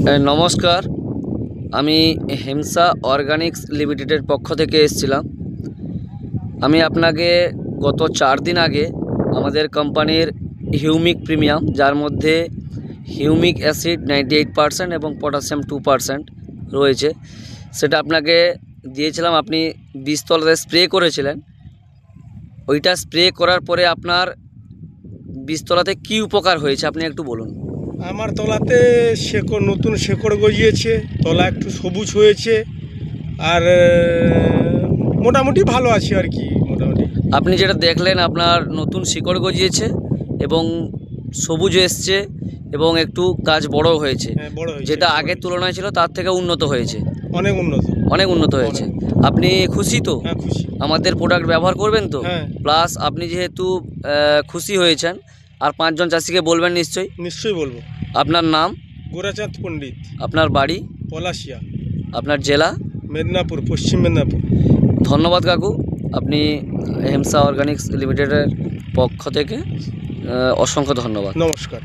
নমস্কার, আমি হেমসা অর্গানিক্স লিমিটেডের পক্ষ থেকে এসেছিলাম। আমি আপনাকে গত 4 দিন আগে আমাদের কোম্পানির হিউমিক প্রিমিয়াম, যার মধ্যে হিউমিক অ্যাসিড 98% এবং পটাশিয়াম 2% রয়েছে, সেটা আপনাকে দিয়েছিলাম। আপনি বীজতলাতে স্প্রে করেছিলেন। ওইটা স্প্রে করার পরে আপনার বীজতলাতে কী উপকার হয়েছে আপনি একটু বলুন। আমার তলাতে নতুন শেকড় গজিয়েছে, তলা একটু সবুজ হয়েছে, আর মোটামুটি ভালো আছে আর কি। মোটামুটি আপনি যেটা দেখলেন, আপনার নতুন শিকড় গজিয়েছে এবং সবুজ এসছে এবং একটু গাছ বড় হয়েছে। হ্যাঁ, বড় হয়েছে, যেটা আগের তুলনায় ছিল তার থেকে উন্নত হয়েছে, অনেক উন্নত হয়েছে। আপনি খুশি তো? হ্যাঁ, খুশি। আমাদের প্রোডাক্ট ব্যবহার করবেন তো? হ্যাঁ। প্লাস আপনি যেহেতু খুশি হয়েছেন, আর 5 জন চাষিকে বলবেন নিশ্চয়ই বলবো। আপনার নাম? গোরাচাঁদ পণ্ডিত। আপনার বাড়ি? পলাশিয়া। আপনার জেলা? মেদিনীপুর, পশ্চিম মেদিনীপুর। ধন্যবাদ কাকু। আপনি হেমসা অর্গানিক্স লিমিটেডের পক্ষ থেকে অসংখ্য ধন্যবাদ। নমস্কার।